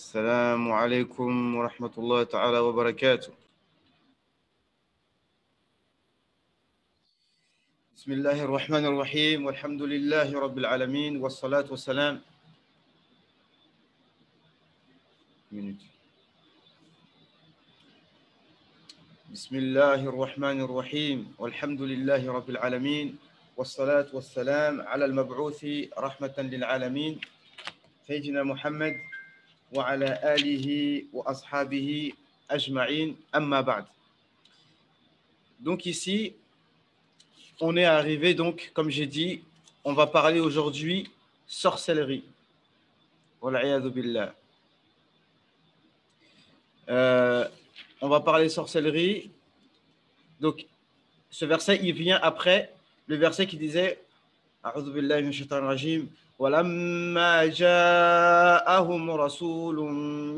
السلام عليكم ورحمة الله تعالى وبركاته. بسم الله الرحمن الرحيم والحمد لله رب العالمين والصلاة والسلام. بسم الله الرحمن الرحيم والحمد لله رب العالمين والصلاة والسلام على المبعوث رحمة للعالمين سيدنا محمد وعلى آله وأصحابه أجمعين أما بعد. Donc ici, on est arrivé, donc, comme j'ai dit, on va parler aujourd'hui sorcellerie. Wal'iyadhu billah. On va parler sorcellerie. Donc, ce verset, il vient après le verset qui disait A'udhu billahi minash shaitanir rajim. وَلَمَّا جَاءَهُمْ رَسُولٌ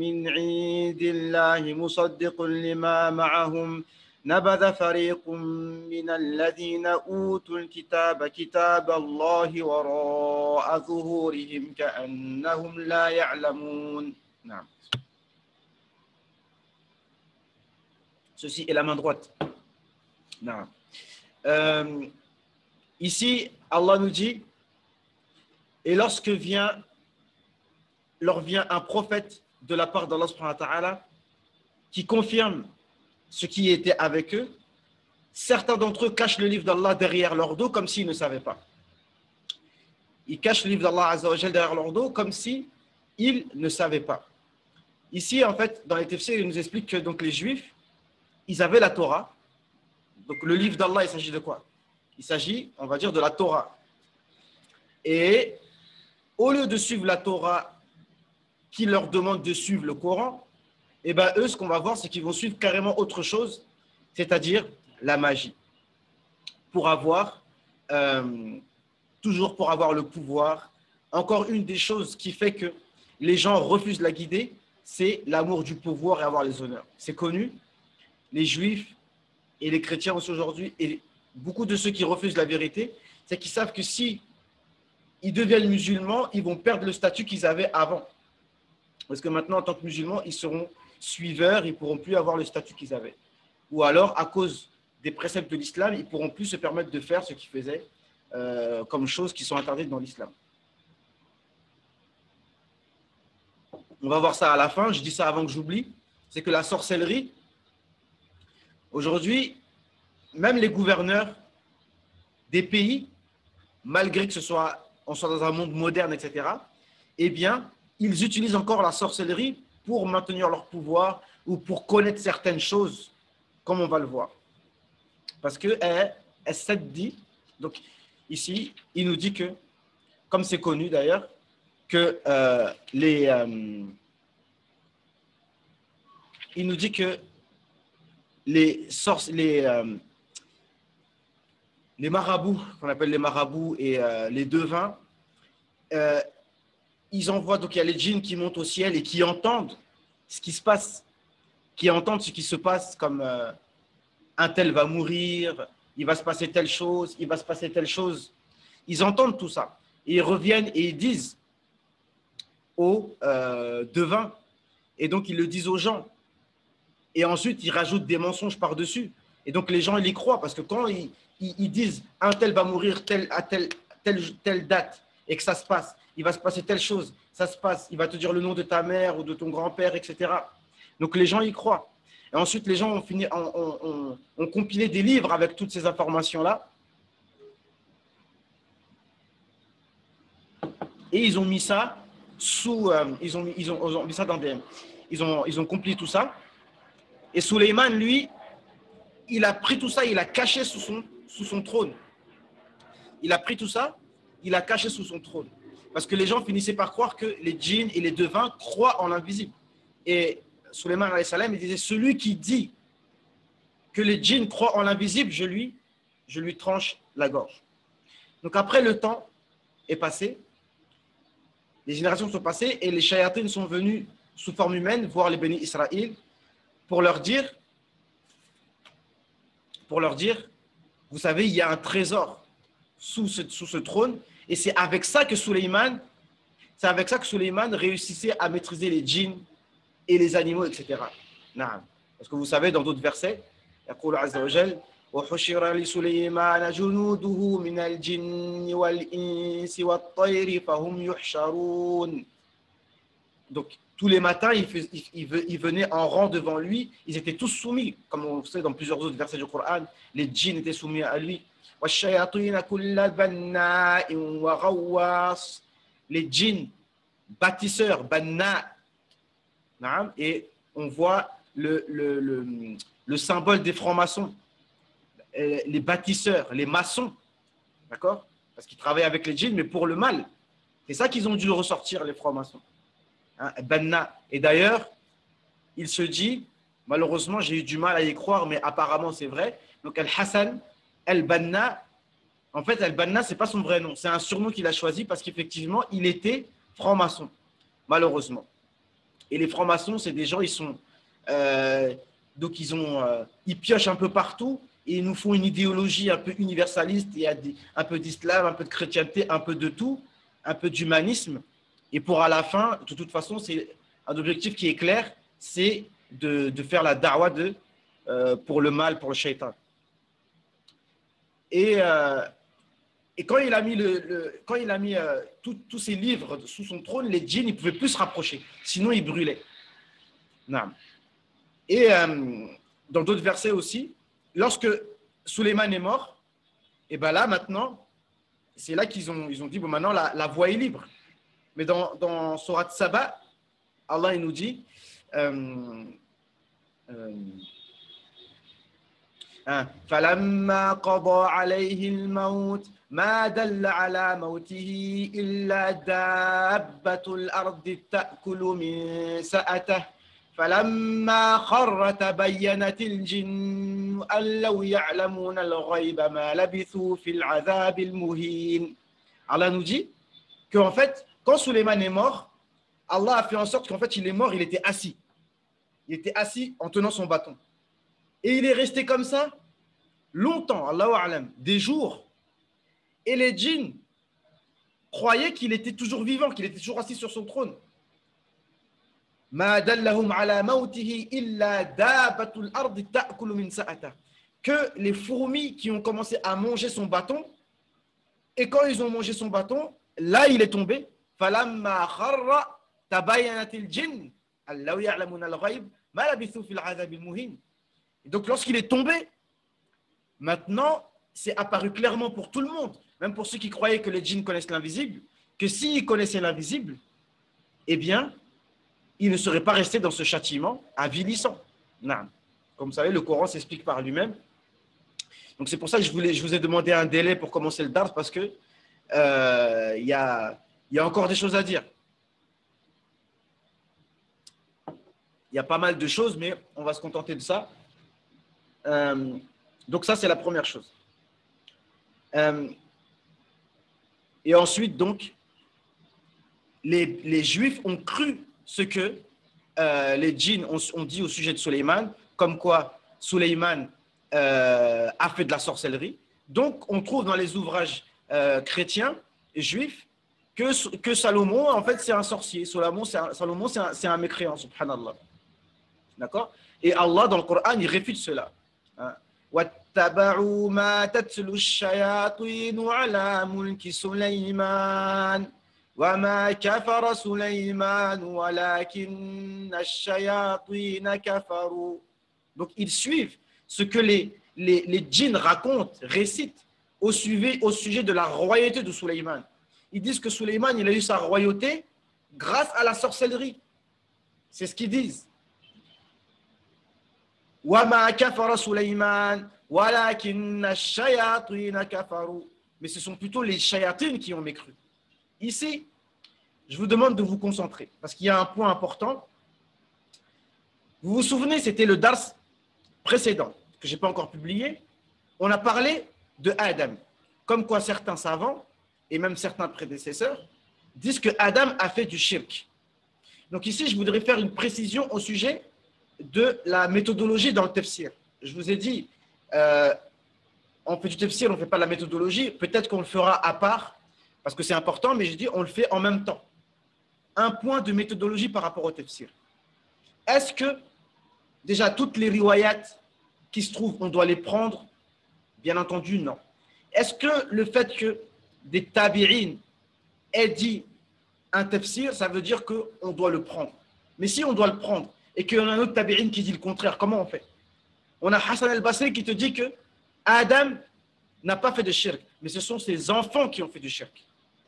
مِّنْ عِندِ اللَّهِ مُصَدِّقٌ لِمَا مَعَهُمْ نبذ فريق من الذين أوتوا الكتاب كتاب الله وراء ظهورهم كأنهم لا يعلمون. نعم. Ceci est la main droite. Non. Ici, Allah nous dit, et lorsque leur vient un prophète de la part d'Allah subhanahu wa ta'ala qui confirme ce qui était avec eux, certains d'entre eux cachent le livre d'Allah derrière leur dos comme s'ils ne savaient pas. Ils cachent le livre d'Allah Azza wa Jal derrière leur dos comme s'ils ne savaient pas. Ici, en fait, dans les tafsirs, il nous explique que donc, les Juifs, ils avaient la Torah. Donc le livre d'Allah, il s'agit de quoi? Il s'agit, on va dire, de la Torah. Et au lieu de suivre la Torah qui leur demande de suivre le Coran, et bien eux, ce qu'on va voir, c'est qu'ils vont suivre carrément autre chose, c'est-à-dire la magie. Pour avoir, toujours pour avoir le pouvoir. Encore une des choses qui fait que les gens refusent la guider, c'est l'amour du pouvoir et avoir les honneurs. C'est connu, les Juifs et les chrétiens aussi aujourd'hui, et beaucoup de ceux qui refusent la vérité, c'est qu'ils savent que si ils deviennent musulmans, ils vont perdre le statut qu'ils avaient avant. Parce que maintenant, en tant que musulmans, ils seront suiveurs, ils ne pourront plus avoir le statut qu'ils avaient. Ou alors, à cause des préceptes de l'islam, ils ne pourront plus se permettre de faire ce qu'ils faisaient comme choses qui sont interdites dans l'islam. On va voir ça à la fin, je dis ça avant que j'oublie, c'est que la sorcellerie, aujourd'hui, même les gouverneurs des pays, malgré que on soit dans un monde moderne, etc., eh bien, ils utilisent encore la sorcellerie pour maintenir leur pouvoir ou pour connaître certaines choses, comme on va le voir. Parce que S7 dit, donc ici, il nous dit que, comme c'est connu d'ailleurs, que il nous dit que les marabouts, qu'on appelle les marabouts et les devins, ils envoient, donc il y a les djinns qui montent au ciel et qui entendent ce qui se passe, qui entendent ce qui se passe, comme un tel va mourir, il va se passer telle chose, il va se passer telle chose. Ils entendent tout ça. Et ils reviennent et ils disent aux devins, et donc ils le disent aux gens. Et ensuite, ils rajoutent des mensonges par-dessus. Et donc les gens, ils y croient, parce que quand ils disent un tel va mourir à telle date, et que ça se passe, il va se passer telle chose, ça se passe, il va te dire le nom de ta mère ou de ton grand-père, etc. Donc les gens y croient. Et ensuite, les gens ont compilé des livres avec toutes ces informations-là. Et ils ont mis ça ils ont mis ça dans des... Ils ont compilé tout ça. Et Suleiman, lui, il a pris tout ça, il a caché sous son trône. Il a pris tout ça, il a caché sous son trône. Parce que les gens finissaient par croire que les djinns et les devins croient en l'invisible. Et Suleiman, alayhi salam, il disait, celui qui dit que les djinns croient en l'invisible, je lui tranche la gorge. Donc après, le temps est passé, les générations sont passées et les shayatines sont venus sous forme humaine voir les bénis Israël pour leur dire, vous savez, il y a un trésor sous ce trône, et c'est avec ça que Suleiman réussissait à maîtriser les djinns, et les animaux, etc. Naam. Parce que vous savez, dans d'autres versets, يقول عز وجل وحشر لسليمان جنوده من الجن والإنس والطير فهم يحشرون. Donc, tous les matins, ils venaient en rang devant lui. Ils étaient tous soumis, comme on le sait dans plusieurs autres versets du Coran. Les djinns étaient soumis à lui. Les djinns, bâtisseurs, banna. Et on voit le symbole des francs-maçons. Les bâtisseurs, les maçons. D'accord? Parce qu'ils travaillent avec les djinns, mais pour le mal. C'est ça qu'ils ont dû ressortir, les francs-maçons. Banna. Et d'ailleurs, il se dit, malheureusement, j'ai eu du mal à y croire, mais apparemment c'est vrai. Donc, Al-Hassan, Al-Banna, en fait, Al-Banna, ce n'est pas son vrai nom. C'est un surnom qu'il a choisi parce qu'effectivement, il était franc-maçon, malheureusement. Et les francs-maçons, c'est des gens, donc ils piochent un peu partout et ils nous font une idéologie un peu universaliste. Il y a un peu d'islam, un peu de chrétienté, un peu de tout, un peu d'humanisme. Et pour à la fin, de toute façon, c'est un objectif qui est clair, c'est de faire la da'wah pour le mal, pour le shaitan. Et quand il a mis, tous ses livres sous son trône, les djinns ne pouvaient plus se rapprocher, sinon ils brûlaient. Non. Et dans d'autres versets aussi, lorsque Sulayman est mort, et bien là maintenant, c'est là qu'ils ont dit, bon maintenant la voie est libre. Mais dans Surat Saba, Allah il nous dit فَلَمَّا قَضَى عَلَيْهِ الْمَوْتِ مَا دَلَّ عَلَى مَوْتِهِ إِلَّا دَابَّةُ الْأَرْضِ تَأْكُلُ مِنْ سَأَتَهُ فَلَمَّا خَرَّ تَبَيَّنَتِ الْجِنُّ أَنْ لَوْ يَعْلَمُونَ الْغَيْبَ مَا لَبِثُوا فِي الْعَذَابِ الْمُهِينِ. Allah nous dit qu'en fait, quand Sulayman est mort, Allah a fait en sorte qu'en fait, il est mort, il était assis. Il était assis en tenant son bâton. Et il est resté comme ça longtemps, Allahu a'lam, des jours. Et les djinns croyaient qu'il était toujours vivant, qu'il était toujours assis sur son trône. Ma dallahum ala mawtihi illa dabatul ardi ta'kulu min sa'ata. Que les fourmis qui ont commencé à manger son bâton, et quand ils ont mangé son bâton, là il est tombé. Falamma kharra tabayyanatil jinn allahu ya'lamuna al-ghayb ma labithu fil 'adhab al-muhin. Donc lorsqu'il est tombé, maintenant c'est apparu clairement pour tout le monde, même pour ceux qui croyaient que les djinns connaissent l'invisible, que s'ils connaissaient l'invisible, eh bien ils ne seraient pas restés dans ce châtiment avilissant. Non. Comme vous savez, le Coran s'explique par lui-même. Donc c'est pour ça que je vous ai demandé un délai pour commencer le dars, parce que il y a encore des choses à dire. Il y a pas mal de choses, mais on va se contenter de ça. Donc ça, c'est la première chose. Et ensuite, donc, les Juifs ont cru ce que les djinns ont dit au sujet de Sulayman, comme quoi Sulayman a fait de la sorcellerie. Donc, on trouve dans les ouvrages chrétiens et juifs que Salomon, en fait, c'est un sorcier. Salomon, c'est un mécréant, subhanallah. D'accord? Et Allah, dans le Coran, il réfute cela. وَاتَّبَعُوا مَا تَتْلُو الشَّيَاطِينُ عَلَى مُلْكِ سُلَيْمَانَ وَمَا كَفَرَ سُلَيْمَانُ وَلَكِنَّ الشَّيَاطِينَ كَفَرُوا. Donc, ils suivent ce que les djinns racontent, récitent au sujet de la royauté de Sulayman. Ils disent que Sulayman, il a eu sa royauté grâce à la sorcellerie. C'est ce qu'ils disent. وَمَا كَفَرَ سُلَيْمَانُ وَلَكِنَّ الشَّيَاطِينَ كَفَرُوا. Mais ce sont plutôt les shayatines qui ont mécru. Ici, je vous demande de vous concentrer, parce qu'il y a un point important. Vous vous souvenez, c'était le dars précédent, que je n'ai pas encore publié. On a parlé de Adam, comme quoi certains savants, et même certains prédécesseurs, disent que Adam a fait du shirk. Donc ici, je voudrais faire une précision au sujet de la méthodologie dans le tafsir. Je vous ai dit, on fait du tafsir, on ne fait pas la méthodologie. Peut-être qu'on le fera à part, parce que c'est important, mais je dis, on le fait en même temps. Un point de méthodologie par rapport au tafsir. est-ce que déjà toutes les riwayats qui se trouvent, on doit les prendre? Bien entendu, non. Est-ce que le fait que des tabi'in aient dit un tafsir, ça veut dire qu'on doit le prendre? Mais si on doit le prendre et qu'il y en a un autre tabi'in qui dit le contraire, comment on fait? On a Hassan al-Basri qui te dit que Adam n'a pas fait de shirk, mais ce sont ses enfants qui ont fait du shirk.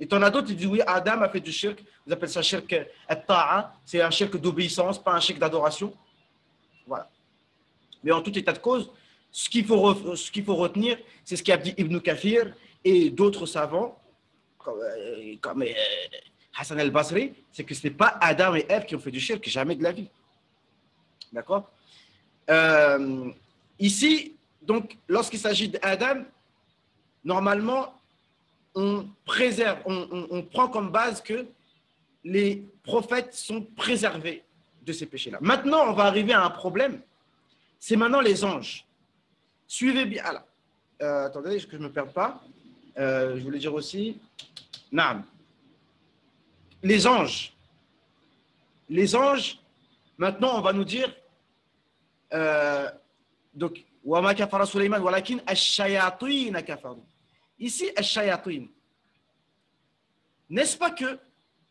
Et tu en as d'autres qui disent oui, Adam a fait du shirk, vous appelez ça shirk at-ta'a, c'est un shirk d'obéissance, pas un shirk d'adoration. Voilà. Mais en tout état de cause, ce qu'il faut retenir, c'est ce qu'a dit Ibn Kathir et d'autres savants, comme Hassan al-Basri, c'est que ce n'est pas Adam et Ève qui ont fait du shirk, jamais de la vie. D'accord? Ici, donc, lorsqu'il s'agit d'Adam, normalement, on préserve, on prend comme base que les prophètes sont préservés de ces péchés-là. Maintenant, on va arriver à un problème, c'est maintenant les anges. Suivez bien. Alors, attendez, que je ne me perde pas. Je voulais dire aussi, Naam. Les anges. Les anges, maintenant, on va nous dire, donc, وَمَا كَفَرَ سُلَيْمَانَ وَلَكِنْ الشَّيَاطِينَ كَفَرُوا. Ici, الشَّيَاطِينَ. N'est-ce pas que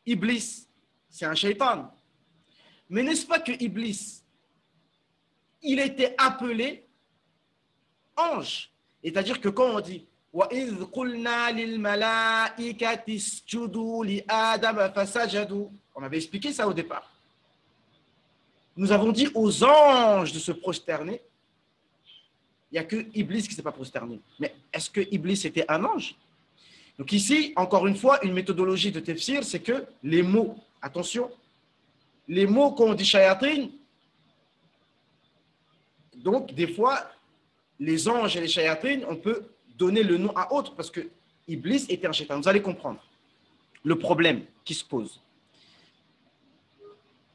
Iblis, c'est un shaitan? Mais n'est-ce pas que Iblis, il était appelé ange? C'est-à-dire que quand on dit وَإِذْ قُلْنَا لِلْمَلَائِكَةِ اسْجُدُوا لِآدَمَ فَسَجَدُوا. On avait expliqué ça au départ. Nous avons dit aux anges de se prosterner. Il n'y a que Iblis qui ne s'est pas prosterné. Mais est-ce que Iblis était un ange? Donc ici, encore une fois, une méthodologie de tafsir, c'est que les mots, attention, les mots qu'on dit shayatin, donc des fois, les anges et les shayatin, on peut donner le nom à autre parce que Iblis était un shaitan. Vous allez comprendre le problème qui se pose.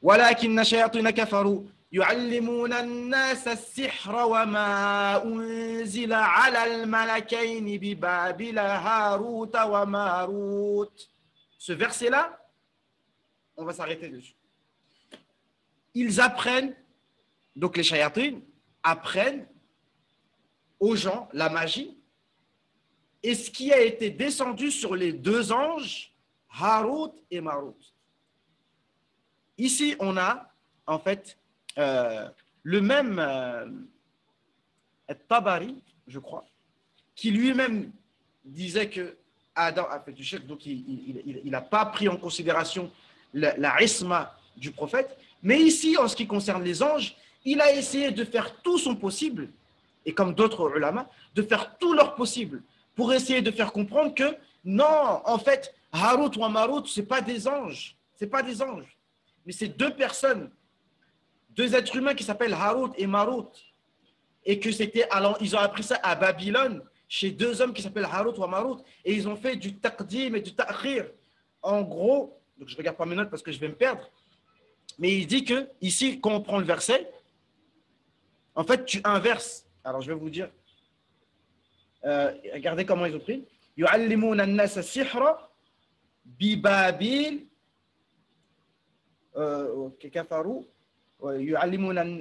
وَلَكِنَّ شَيَاطِينَ كَفَرُوا يُعَلِّمُونَ النَّاسَ السِّحْرَ وَمَا أُنزِلَ عَلَى الْمَلَكَيْنِ بِبَابِلَ هَارُوتَ وَمَارُوتَ. Ce verset-là, on va s'arrêter dessus. Ils apprennent, donc les shayatines apprennent aux gens la magie et ce qui a été descendu sur les deux anges, Harut et Marut. Ici, on a en fait le même Tabari, je crois, qui lui-même disait que Adam a fait du shirk, donc il n'a pas pris en considération la isma du prophète. Mais ici, en ce qui concerne les anges, il a essayé de faire tout son possible, et comme d'autres ulama, de faire tout leur possible pour essayer de faire comprendre que non, en fait, Harut ou Marut, ce n'est pas des anges, c'est pas des anges. Mais c'est deux personnes, deux êtres humains qui s'appellent Harut et Marut. Et que c'était, alors ils ont appris ça à Babylone, chez deux hommes qui s'appellent Harut ou Marut. Et ils ont fait du taqdim et du ta'khir. En gros, donc je ne regarde pas mes notes parce que je vais me perdre. Mais il dit que, ici, quand on prend le verset, en fait, tu inverses. Alors je vais vous dire, regardez comment ils ont pris. يُعَلِّمُونَ النَّاسَ السِّحْرَ بِبَابِلَ كفروا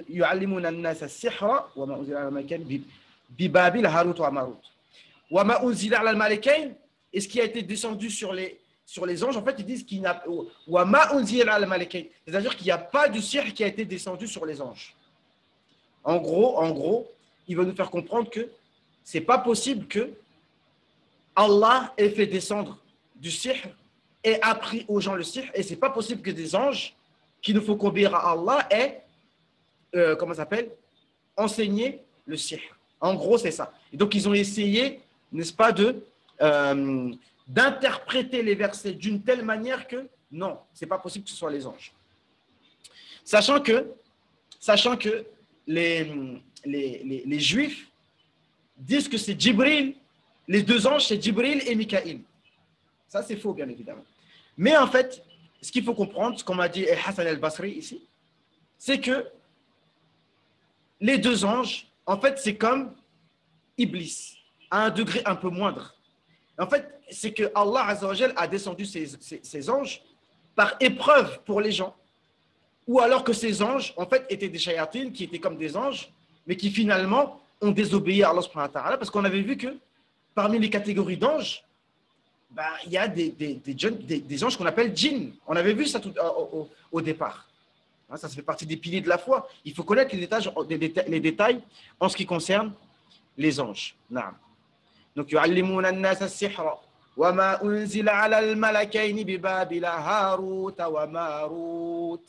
يعلمون الناس السحر وما أنزل على الملكين ببابل هاروت وماروت وما أنزل على الملكين. Et ce qui a été descendu sur les anges, en fait, ils disent qu'il n'y a وما أنزل على الملكين, c'est-à-dire qu'il n'y a pas du sihr qui a été descendu sur les anges. En gros, il va nous faire comprendre que c'est pas possible que Allah ait fait descendre du sihr et appris aux gens le sihr, et c'est pas possible que des anges qu'il ne faut qu'obéir à Allah et, comment ça s'appelle, enseigner le sihr. En gros, c'est ça. Et donc, ils ont essayé, n'est-ce pas, d'interpréter les versets d'une telle manière que, non, c'est pas possible que ce soit les anges. Sachant que les Juifs disent que c'est Djibril, les deux anges, c'est Djibril et Mikaïl. Ça, c'est faux, bien évidemment. Mais en fait, ce qu'il faut comprendre, ce qu'on m'a dit Hassan al-Basri ici, c'est que les deux anges, en fait, c'est comme Iblis, à un degré un peu moindre. En fait, c'est que Allah Azza wa Jal a descendu ces anges par épreuve pour les gens. ou alors que ces anges, en fait, étaient des shayatines qui étaient comme des anges, mais qui finalement ont désobéi à Allah subhanahu wa ta'ala, parce qu'on avait vu que parmi les catégories d'anges, ben, il y a des anges qu'on appelle djinns. On avait vu ça au départ. Hein, ça fait partie des piliers de la foi. Il faut connaître les détails en ce qui concerne les anges. Naam. Donc, yu'allimuna an-nasa as-sihra wa ma unzila 'ala al-malakaini bi Babila Harut wa Marut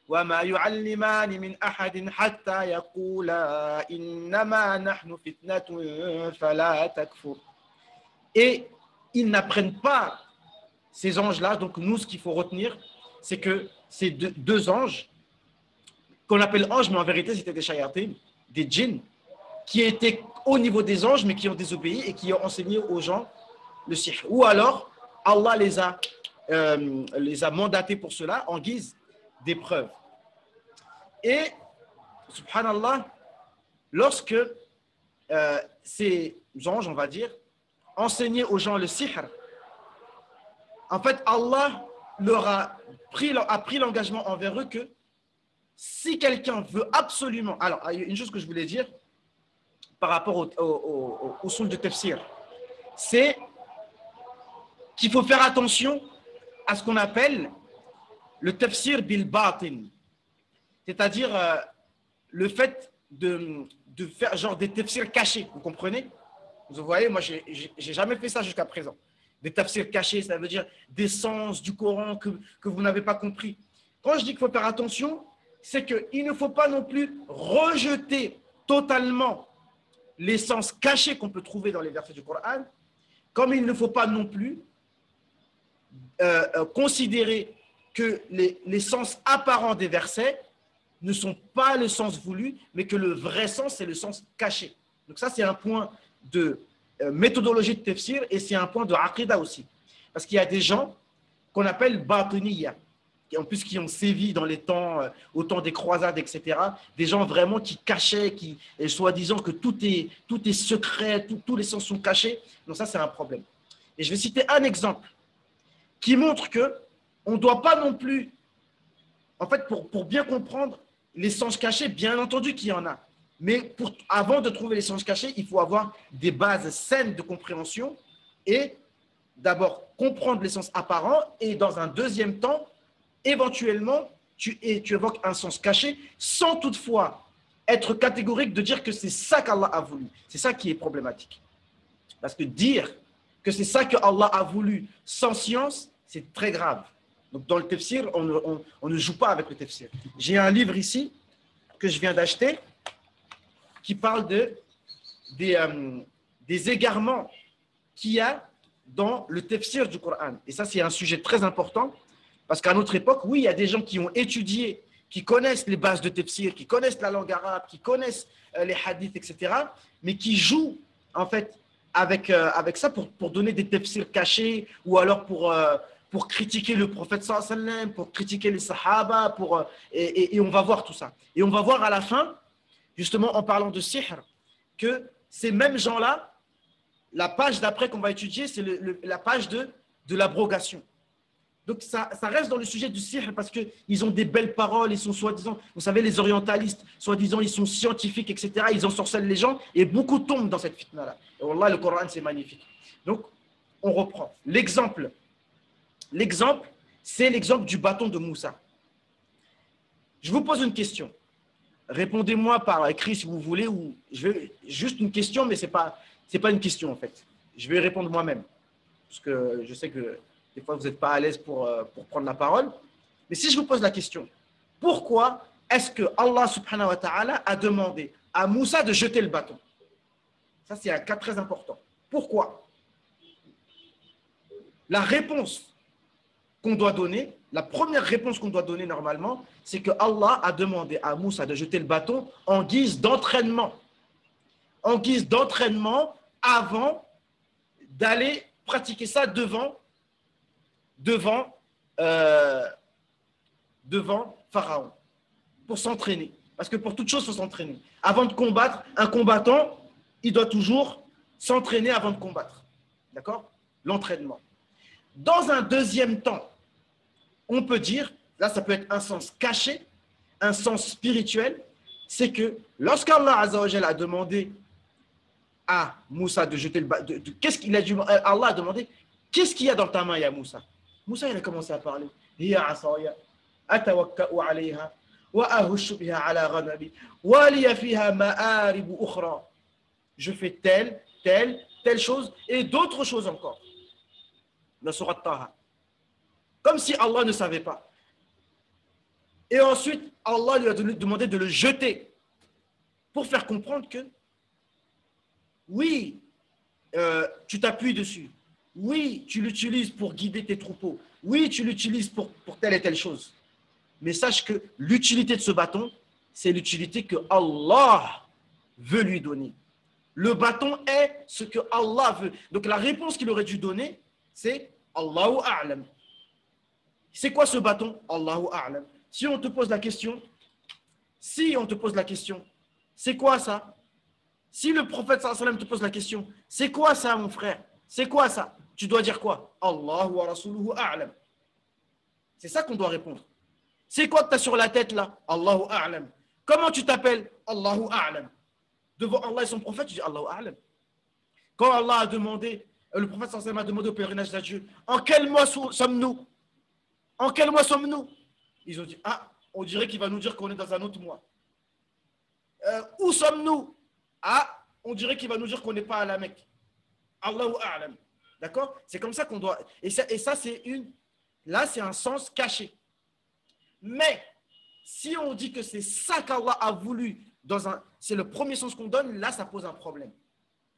wa ma yu'allimani min ahadin hatta yaqula innama nahnu fitnatun fala takfur. Et ils n'apprennent pas ces anges-là. Donc, nous, ce qu'il faut retenir, c'est que ces deux anges, qu'on appelle anges, mais en vérité, c'était des shayatines, des djinns, qui étaient au niveau des anges, mais qui ont désobéi et qui ont enseigné aux gens le sihr. Ou alors, Allah les a mandatés pour cela en guise d'épreuve. Et, subhanallah, lorsque ces anges, on va dire, enseignaient aux gens le sihr, en fait, Allah leur a pris l'engagement envers eux que si quelqu'un veut absolument... Alors, il y a une chose que je voulais dire par rapport au soul de tafsir, c'est qu'il faut faire attention à ce qu'on appelle le tafsir bil batin, c'est-à-dire le fait de faire genre des tafsirs cachés, vous comprenez? Vous voyez, moi, j'ai jamais fait ça jusqu'à présent. Des tafsirs cachés, ça veut dire des sens du Coran que vous n'avez pas compris. Quand je dis qu'il faut faire attention, c'est qu'il ne faut pas non plus rejeter totalement les sens cachés qu'on peut trouver dans les versets du Coran, comme il ne faut pas non plus considérer que les sens apparents des versets ne sont pas le sens voulu, mais que le vrai sens, c'est le sens caché. Donc ça, c'est un point de méthodologie de tafsir et c'est un point de aqida aussi. Parce qu'il y a des gens qu'on appelle batiniya, en plus qui ont sévi dans les temps, au temps des croisades, etc. Des gens vraiment qui cachaient, soi-disant que tout est secret, tous les sens sont cachés. Donc ça, c'est un problème. Et je vais citer un exemple qui montre qu'on ne doit pas non plus, en fait, pour bien comprendre les sens cachés, bien entendu qu'il y en a. Mais avant de trouver les sens cachés, il faut avoir des bases saines de compréhension et d'abord comprendre les sens apparents et dans un deuxième temps, éventuellement, tu évoques un sens caché sans toutefois être catégorique de dire que c'est ça qu'Allah a voulu. C'est ça qui est problématique. Parce que dire que c'est ça que Allah a voulu sans science, c'est très grave. Donc dans le tafsir, on ne joue pas avec le tafsir. J'ai un livre ici que je viens d'acheter qui parle des égarements qu'il y a dans le tafsir du Coran. Et ça, c'est un sujet très important parce qu'à notre époque, oui, il y a des gens qui ont étudié, qui connaissent les bases de tafsir, qui connaissent la langue arabe, qui connaissent les hadiths, etc., mais qui jouent en fait avec ça pour donner des tafsirs cachés ou alors pour critiquer le prophète sallallahu alayhi wa sallam, pour critiquer les sahaba, et on va voir tout ça. Et on va voir à la fin, justement en parlant de sihr, que ces mêmes gens-là, la page d'après qu'on va étudier, c'est la page de l'abrogation. Donc ça reste dans le sujet du sihr parce qu'ils ont des belles paroles, ils sont soi-disant, vous savez, les orientalistes, soi-disant, ils sont scientifiques, etc. Ils ensorcellent les gens et beaucoup tombent dans cette fitna-là. Et wallah, le Coran, c'est magnifique. Donc, on reprend. L'exemple, c'est l'exemple du bâton de Moussa. Je vous pose une question. Répondez-moi par écrit si vous voulez, ou je vais juste une question, mais c'est pas une question en fait. Je vais répondre moi-même, parce que je sais que des fois vous n'êtes pas à l'aise pour prendre la parole. Mais si je vous pose la question, pourquoi est-ce que Allah subhanahu wa ta'ala a demandé à Moussa de jeter le bâton? Ça, c'est un cas très important. Pourquoi? La réponse qu'on doit donner, la première réponse qu'on doit donner normalement, c'est que Allah a demandé à Moussa de jeter le bâton en guise d'entraînement. En guise d'entraînement avant d'aller pratiquer ça devant Pharaon, pour s'entraîner. Parce que pour toute chose, il faut s'entraîner. Avant de combattre, un combattant, il doit toujours s'entraîner avant de combattre. D'accord? L'entraînement. Dans un deuxième temps, on peut dire, là ça peut être un sens caché, un sens spirituel, c'est que lorsqu'Allah Azza wa Jalla a demandé à Moussa de jeter le bâton, qu'est-ce qu'il a dit? Allah a demandé, qu'est-ce qu'il y a dans ta main, ya Moussa? Moussa, il a commencé à parler. Hiya asaya, atawakka'u alayha, wa ahushu biha ala ghanami, wa liya fiha ma'arib ukhra. Je fais telle chose et d'autres choses encore. La sourate Taha. Comme si Allah ne savait pas. Et ensuite, Allah lui a demandé de le jeter pour faire comprendre que oui, tu t'appuies dessus. Oui, tu l'utilises pour guider tes troupeaux. Oui, tu l'utilises pour telle et telle chose. Mais sache que l'utilité de ce bâton, c'est l'utilité que Allah veut lui donner. Le bâton est ce que Allah veut. Donc la réponse qu'il aurait dû donner, c'est Allahu A'lam. C'est quoi ce bâton? Allahu A'lam. Si on te pose la question, c'est quoi ça? Si le prophète sallallahu alayhi wa sallam te pose la question, c'est quoi ça mon frère? C'est quoi ça? Tu dois dire quoi? Allahu wa rasuluhu a'lam. C'est ça qu'on doit répondre. C'est quoi que tu as sur la tête là? Allahu a'lam. Comment tu t'appelles? Allahu a'lam. Devant Allah et son prophète, tu dis Allahu a'lam. Quand Allah a demandé, le prophète sallallahu alayhi wa sallam a demandé au pèlerinage d'adieu, en quel mois sommes-nous? En quel mois sommes-nous? Ils ont dit, ah, on dirait qu'il va nous dire qu'on est dans un autre mois. Où sommes-nous? Ah, on dirait qu'il va nous dire qu'on n'est pas à la Mecque. Allahu a'lam. D'accord? C'est comme ça qu'on doit. Et ça c'est là, c'est un sens caché. Mais si on dit que c'est ça qu'Allah a voulu, c'est le premier sens qu'on donne, là, ça pose un problème.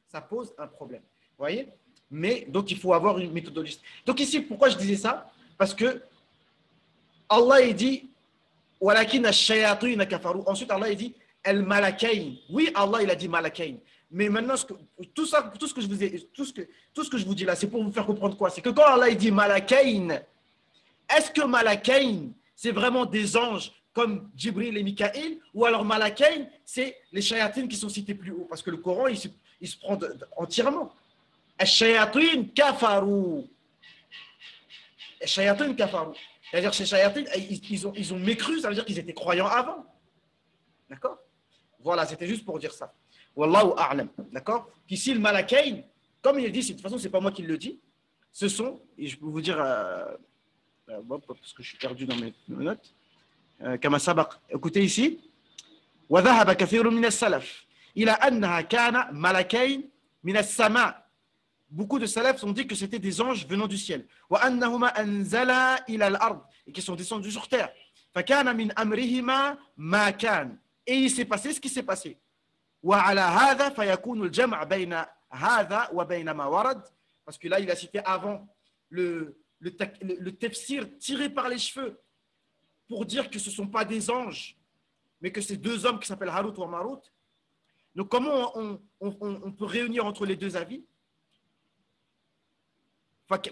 Ça pose un problème. Vous voyez? Mais donc, il faut avoir une méthodologie. Donc, ici, pourquoi je disais ça? Parce que Allah, il dit Walakin ash-shayatin kafaru. Ensuite, Allah, il dit al-malakain. Oui, Allah, il a dit malakain. Mais maintenant, tout ce que je vous dis là, c'est pour vous faire comprendre quoi? C'est que quand Allah il dit malakain, est-ce que malakain, c'est vraiment des anges comme Jibril et Mikaïl, ou alors malakain, c'est les shayatines qui sont cités plus haut? Parce que le Coran, il se prend entièrement. Ash-shayatin kafaru. Ash-shayatin kafaru. C'est-à-dire que ces shayatines, ils ont mécru, ça veut dire qu'ils étaient croyants avant. D'accord? Voilà, c'était juste pour dire ça. Wallahu a'lam. D'accord? Ici, le malakain, comme il dit, de toute façon, ce n'est pas moi qui le dis, ce sont, et je peux vous dire, parce que je suis perdu dans mes notes, kama sabaq. Écoutez ici, وذهب كثير من السلف إلى أنها كان ملكين من السماء. Beaucoup de salafs ont dit que c'était des anges venant du ciel. وأنهما أنزلا إلى الأرض, et qui sont descendus sur terre. فكان من أمرهما ما كان. Et il s'est passé ce qui s'est passé. وعلى هذا فيكون الجمع بين هذا وبين ما ورد. Parce que là, il a cité avant le tafsir tiré par les cheveux pour dire que ce ne sont pas des anges, mais que c'est deux hommes qui s'appellent Harut ou Marut. Donc, comment on peut réunir entre les deux avis?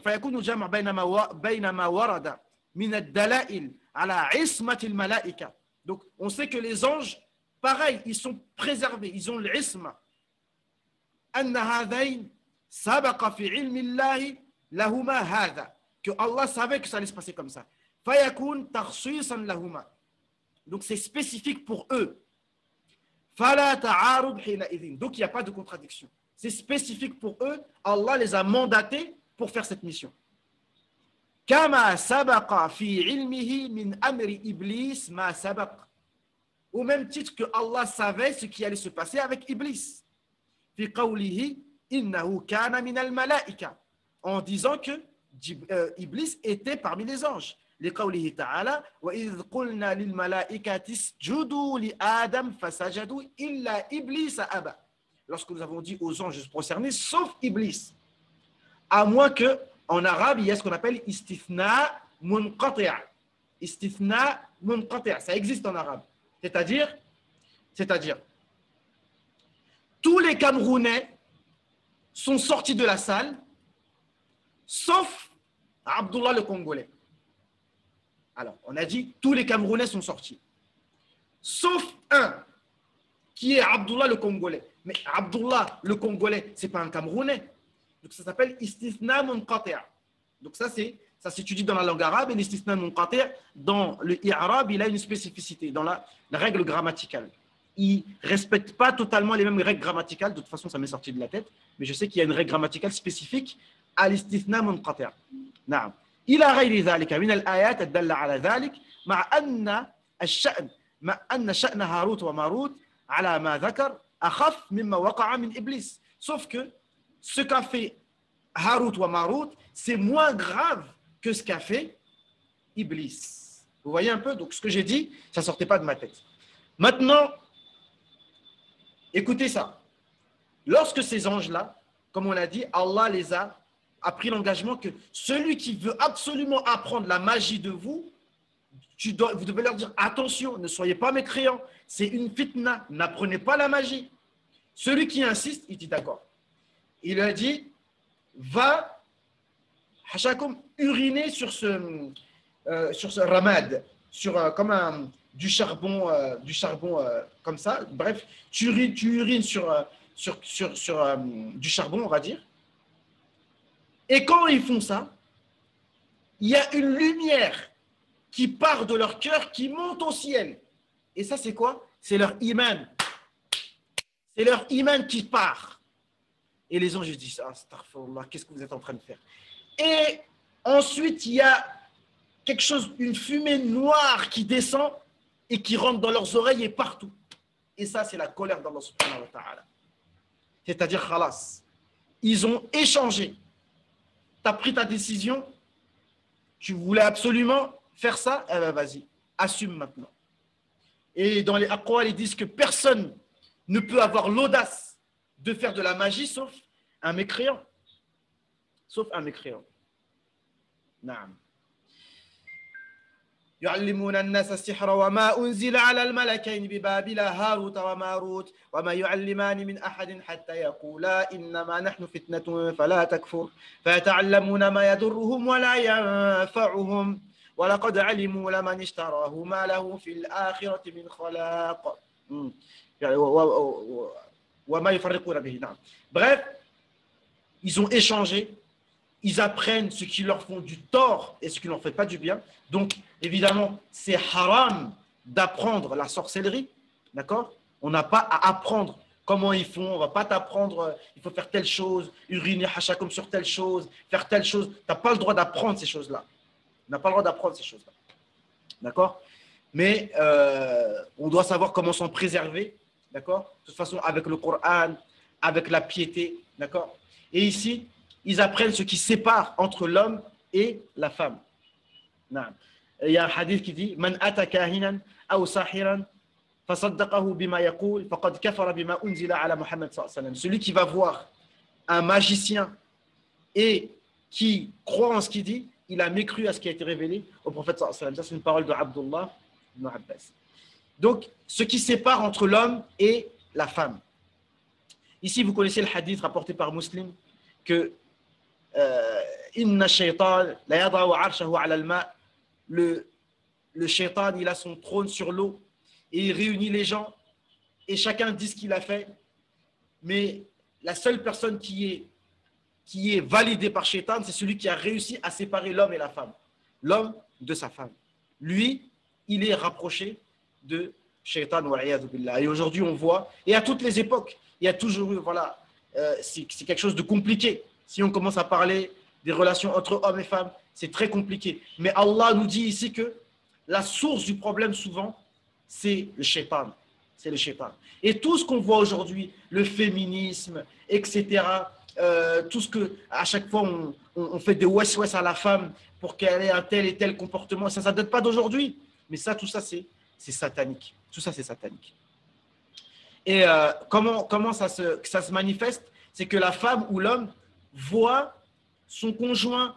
فيكون الجمع بين ما ورد من الدلائل على عصمة الملائكة. Donc, on sait que les anges, pareil, ils sont préservés, ils ont l'isma. أن هذين سبق في علم الله لهما هذا. Que Allah savait que ça allait se passer comme ça. فيكون تخصيصا لهما. Donc, c'est spécifique pour eux. فلا تعارض حينئذ. Donc, il n'y a pas de contradiction. C'est spécifique pour eux. Allah les a mandatés pour faire cette mission. كما سبق في علمه من أمر إبليس ما سبق. Au même titre que Allah savait ce qui allait se passer avec Iblis. في قوله إنه كان من الملائكة. En disant que Iblis était parmi les anges. لقوله تعالى وإذ قلنا للملائكة اسجدوا لآدم فسجدوا إلا إبليس أبى. Lorsque nous avons dit aux anges de se prosterner, sauf Iblis. À moins que, en arabe, il y a ce qu'on appelle istithna munqati'. Istithna munqati', ça existe en arabe. C'est-à-dire, tous les Camerounais sont sortis de la salle, sauf Abdullah le Congolais. Alors, on a dit, tous les Camerounais sont sortis, sauf un, qui est Abdullah le Congolais. Mais Abdullah le Congolais, ce n'est pas un Camerounais. Donc, ça s'appelle istithna munqati'. Donc, ça, c'est Ça s'étudie dans la langue arabe et l'istisna munqati' dans le i'rab, il a une spécificité dans la règle grammaticale. Il ne respecte pas totalement les mêmes règles grammaticales. De toute façon, ça m'est sorti de la tête. Mais je sais qu'il y a une règle grammaticale spécifique à l'istithna munqati'. نعم. إلى غير ذلك من الآيات الدالة على ذلك مع أن شأن هاروت وماروت على ما ذكر أخف مما وقع من إبليس. Sauf que ce qu'a fait Harut ou Marut, c'est moins grave que ce qu'a fait Iblis. Vous voyez un peu? Donc ce que j'ai dit, ça ne sortait pas de ma tête. Maintenant, écoutez ça. Lorsque ces anges-là, comme on l'a dit, Allah a pris l'engagement que celui qui veut absolument apprendre la magie de vous, vous devez leur dire attention, ne soyez pas mécréants, c'est une fitna, n'apprenez pas la magie. Celui qui insiste, il dit d'accord. Il lui a dit va uriner sur ce ramad, comme du charbon comme ça. Bref, tu urines sur du charbon, on va dire. Et quand ils font ça, il y a une lumière qui part de leur cœur, qui monte au ciel. Et ça, c'est quoi? C'est leur iman. C'est leur iman qui part. Et les anges disent, astaghfirullah, qu'est-ce que vous êtes en train de faire? Et ensuite, il y a quelque chose, une fumée noire qui descend et qui rentre dans leurs oreilles et partout. Et ça, c'est la colère d'Allah subhanahu wa ta'ala. C'est-à-dire, khalas, ils ont échangé. Tu as pris ta décision, tu voulais absolument faire ça, eh bien vas-y, assume maintenant. Et dans les aqwal, ils disent que personne ne peut avoir l'audace de faire de la magie sauf un mécréant. Sauf un mécréant. Naam. يعلمون الناس السحر وما أنزل على الملكين ببابل هاروت وماروت وما يعلمان من أحد حتى يقولا إنما نحن فتنة فلا تكفر فيتعلمون ما يضرهم ولا ينفعهم ولقد علموا لمن اشتراه ما له في الآخرة من خلاق وما يفرقون به. Bref, ils ont échangé. Ils apprennent ce qui leur font du tort et ce qui ne leur fait pas du bien. Donc, évidemment, c'est haram d'apprendre la sorcellerie. D'accord? On n'a pas à apprendre comment ils font. On ne va pas t'apprendre, il faut faire telle chose, uriner comme sur telle chose, faire telle chose. Tu n'as pas le droit d'apprendre ces choses-là. On n'a pas le droit d'apprendre ces choses-là. D'accord? Mais on doit savoir comment s'en préserver. D'accord? De toute façon, avec le Coran, avec la piété. D'accord? Et ici, ils apprennent ce qui sépare entre l'homme et la femme. Il y a un hadith qui dit Man ata kahinan aw sahiran fasaddaqahu bima yaqul faqad kafara bima unzila ala Muhammad sallallahu alayhi wa sallam. Celui qui va voir un magicien et qui croit en ce qu'il dit, il a mécru à ce qui a été révélé au prophète sallallahu alayhi wa sallam. Ça, c'est une parole de Abdullah ibn Abbas. Donc, ce qui sépare entre l'homme et la femme. Ici, vous connaissez le hadith rapporté par Muslim que Inna shaytan la yada'u arshahu ala al-ma'. Le shaitan, il a son trône sur l'eau et il réunit les gens et chacun dit ce qu'il a fait. Mais la seule personne qui est validée par shaitan, c'est celui qui a réussi à séparer l'homme et la femme. L'homme de sa femme. Lui, il est rapproché de shaitan. Et aujourd'hui, on voit, et à toutes les époques, il y a toujours eu, voilà, c'est quelque chose de compliqué. Si on commence à parler des relations entre hommes et femmes, c'est très compliqué. Mais Allah nous dit ici que la source du problème souvent, c'est le shaitan. C'est le shaitan. Et tout ce qu'on voit aujourd'hui, le féminisme, etc., tout ce que, à chaque fois, on fait des ouest-ouest à la femme pour qu'elle ait un tel et tel comportement, ça ne date pas d'aujourd'hui. Mais ça, tout ça, c'est satanique. Tout ça, c'est satanique. Et comment ça se manifeste? C'est que la femme ou l'homme voit son conjoint.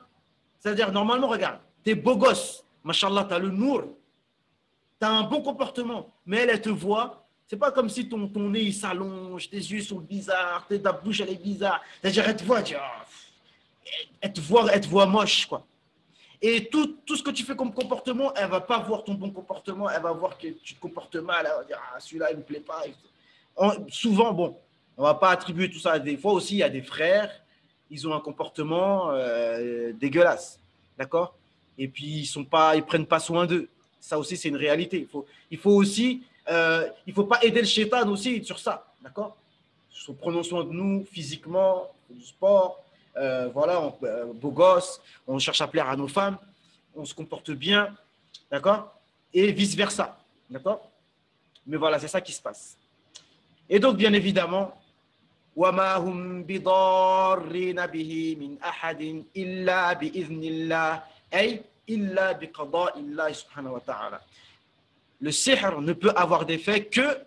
C'est-à-dire, normalement, regarde, t'es beau gosse, machallah, t'as le nour, t'as un bon comportement, mais elle te voit. C'est pas comme si ton nez il s'allonge, tes yeux sont bizarres, ta bouche elle est bizarre. C'est-à-dire, elle te voit moche, quoi. Et tout ce que tu fais comme comportement, elle va pas voir ton bon comportement, elle va voir que tu te comportes mal, elle va dire, celui-là, il me plaît pas. Souvent, bon, on va pas attribuer tout ça. Des fois aussi, il y a des frères, ils ont un comportement dégueulasse. d'accord? Et puis, ils prennent pas soin d'eux. Ça aussi, c'est une réalité. Il faut aussi, il faut pas aider le shaitan aussi sur ça, d'accord? Prenons soin de nous physiquement, du sport, voilà, beau gosse, on cherche à plaire à nos femmes, on se comporte bien, d'accord? Et vice-versa, d'accord? Mais voilà, c'est ça qui se passe. Et donc, bien évidemment, وَمَا هُمْ بِضَارِّينَ بِهِ مِنْ أَحَدٍ إِلَّا بِإِذْنِ اللَّهِ أي إِلَّا بِقَضَاءِ اللَّهِ سبحانه وتعالى. Le sihr ne peut avoir d'effet que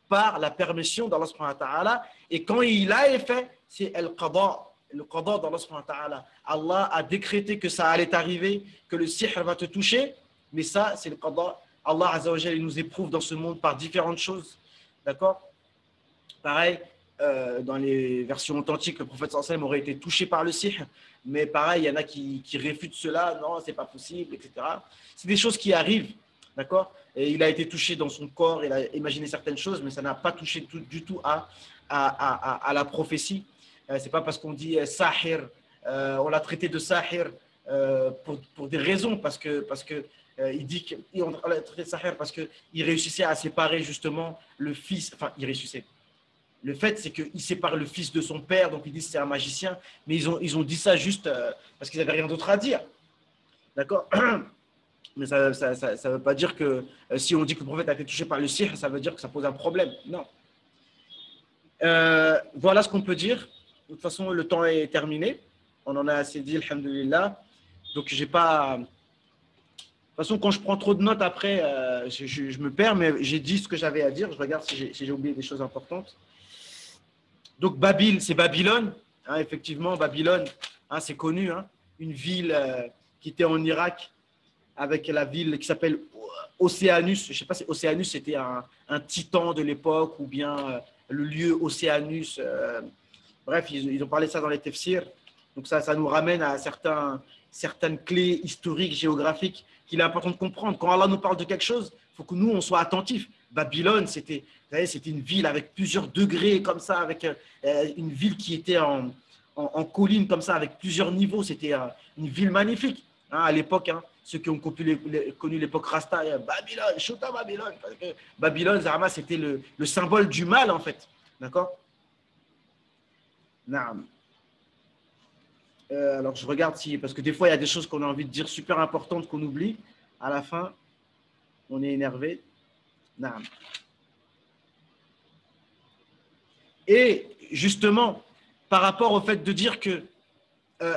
par la permission d'Allah subhanahu wa ta'ala. Et quand il a effet, c'est le qada d'Allah subhanahu wa ta'ala. Allah a décrété que ça allait arriver, que le sihr va te toucher, mais ça, c'est le qada. Allah azza wa jalla, il nous éprouve dans ce monde par différentes choses. D'accord? Pareil, dans les versions authentiques, le prophète sallallahu alayhi wa sallam aurait été touché par le sihr, mais pareil, il y en a qui réfutent cela, non, c'est pas possible, etc. C'est des choses qui arrivent, d'accord? Et il a été touché dans son corps, il a imaginé certaines choses, mais ça n'a pas touché du tout à la prophétie. C'est pas parce qu'on dit sahir, on l'a traité de sahir pour des raisons, parce que il dit qu'on l'a traité de sahir parce qu'il réussissait à séparer justement le fils, enfin, il réussissait. Le fait, c'est qu'il sépare le fils de son père, donc ils disent que c'est un magicien, mais ils ont dit ça juste parce qu'ils n'avaient rien d'autre à dire. D'accord? Mais ça ne veut pas dire que si on dit que le prophète a été touché par le sihr, ça veut dire que ça pose un problème. Non. Voilà ce qu'on peut dire. De toute façon, le temps est terminé. On en a assez dit, alhamdoulilah. Donc, j'ai pas. De toute façon, quand je prends trop de notes après, je me perds, mais j'ai dit ce que j'avais à dire. Je regarde si j'ai oublié des choses importantes. Donc, c'est Babylone. Hein, effectivement, Babylone, hein, c'est connu. Hein, une ville qui était en Irak, avec la ville qui s'appelle Océanus. Je ne sais pas si Océanus c'était un titan de l'époque ou bien le lieu Océanus. Bref, ils ont parlé de ça dans les tafsirs. Donc ça nous ramène à certaines clés historiques, géographiques qu'il est important de comprendre. Quand Allah nous parle de quelque chose, il faut que nous, on soit attentifs. Babylone, c'était une ville avec plusieurs degrés comme ça, avec une ville qui était en colline comme ça, avec plusieurs niveaux. C'était une ville magnifique hein, à l'époque. Hein. Ceux qui ont connu l'époque Rasta, Babylone, Chota Babylone. Parce que Babylone, Zahama, c'était le symbole du mal, en fait. D'accord? Alors, je regarde parce que des fois, il y a des choses qu'on a envie de dire super importantes qu'on oublie. À la fin, on est énervé. Naam. Et justement, par rapport au fait de dire que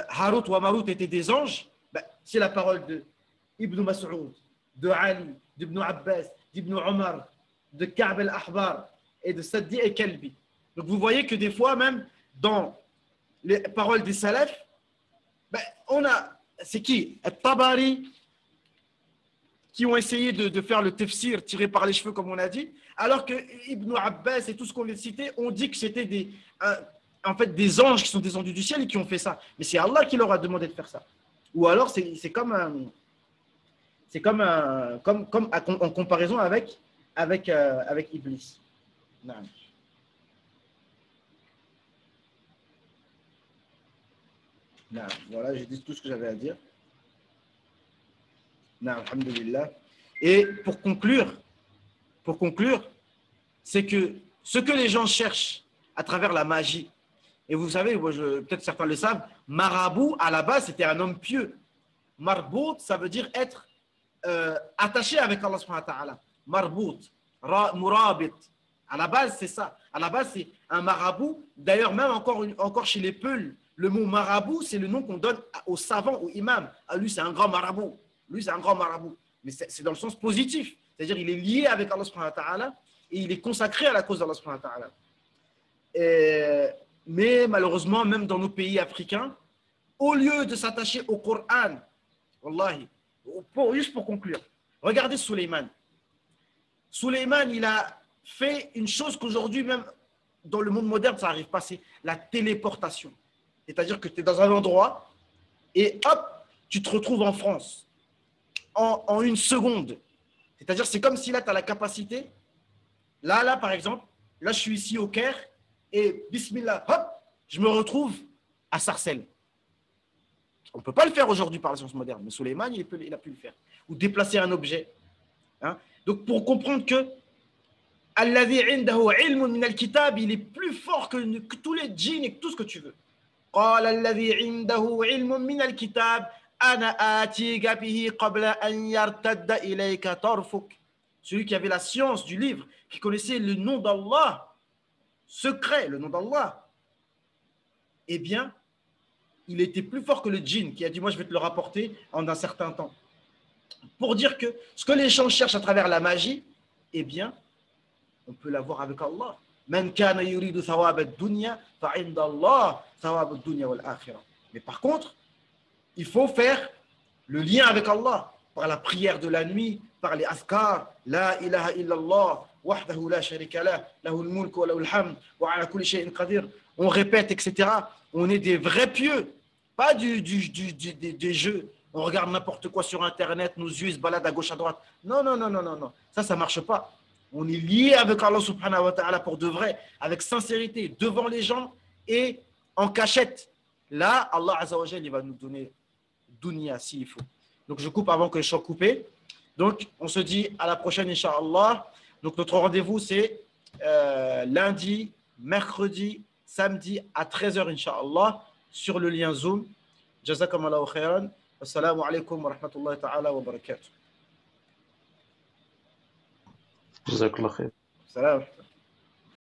Harut ou Marut étaient des anges, c'est la parole de Ibn Mas'ud, de Ali, d'Ibn Abbas, d'Ibn Omar, de Ka'b al-Ahbar et de Saddi et Kalbi. Donc vous voyez que des fois même dans les paroles des salafs, c'est qui? Tabari, qui ont essayé de faire le tafsir tiré par les cheveux comme on a dit, alors que Ibn Abbas et tout ce qu'on vient de citer ont dit que c'était en fait des anges qui sont descendus du ciel et qui ont fait ça. Mais c'est Allah qui leur a demandé de faire ça. Ou alors c'est comme en comparaison avec Iblis. Non. Non. Voilà, j'ai dit tout ce que j'avais à dire. Non, alhamdulillah. Et pour conclure, c'est que ce que les gens cherchent à travers la magie, et vous savez, peut-être certains le savent, marabout, à la base, c'était un homme pieux. Marbout, ça veut dire être attaché avec Allah subhanahu wa ta'ala. Marbout, murabit. À la base, c'est ça. À la base, c'est un marabout. D'ailleurs, même encore chez les Peuls, le mot marabout, c'est le nom qu'on donne aux savants, aux imams. Ah, lui, c'est un grand marabout. Lui, c'est un grand marabout. Mais c'est dans le sens positif. C'est-à-dire il est lié avec Allah subhanahu wa ta'ala et il est consacré à la cause d'Allah subhanahu wa ta'ala. Mais malheureusement, même dans nos pays africains, au lieu de s'attacher au Coran, wallahi, juste pour conclure, regardez Suleiman. Suleiman, il a fait une chose qu'aujourd'hui, même dans le monde moderne, ça n'arrive pas, c'est la téléportation. C'est-à-dire que tu es dans un endroit et hop, tu te retrouves en France en une seconde. C'est-à-dire, c'est comme si là, tu as la capacité. Là, par exemple, là, je suis ici au Caire et bismillah, hop, je me retrouve à Sarcelles. On ne peut pas le faire aujourd'hui par la science moderne, mais Suleiman, il a pu le faire. Ou déplacer un objet. Hein. Donc, pour comprendre que Alladhi indahu ilmun min al-kitab, il est plus fort que tous les djinns et que tout ce que tu veux. قال الذي عنده علم من الكتاب أنا آتيك به قبل أن يرتد إليك طرفك. Celui qui avait la science du livre, qui connaissait le nom d'Allah, secret, le nom d'Allah, eh bien, il était plus fort que le djinn qui a dit, moi je vais te le rapporter en un certain temps. Pour dire que ce que les gens cherchent à travers la magie, eh bien, on peut l'avoir avec Allah. Man kana yuridu thawab ad-dunya fa 'inda Allah thawab ad-dunya wal akhirah. Mais par contre, il faut faire le lien avec Allah par la prière de la nuit, par les azkar, la ilaha illallah, wahdahu la sharika lah, lahul mulk wa lahul hamd, wa ala kulli shay'in qadir. On répète, etc. On est des vrais pieux, pas des jeux. On regarde n'importe quoi sur Internet, nos yeux se baladent à gauche, à droite. Non, non, non, non, non, non. Ça ne marche pas. On est lié avec Allah subhanahu wa ta'ala pour de vrai, avec sincérité, devant les gens et en cachette. Là, Allah azza wa jalla, il va nous donner dunya s'il faut. Donc, je coupe avant que je sois coupé. Donc, on se dit à la prochaine, Inch'Allah. Donc, notre rendez-vous, c'est lundi, mercredi, samedi à 13h, Inch'Allah, sur le lien Zoom. Jazakum Allahu khairan. Assalamu alaikum wa rahmatullahi ta'ala wa barakatuh. جزاك الله خير. Salam.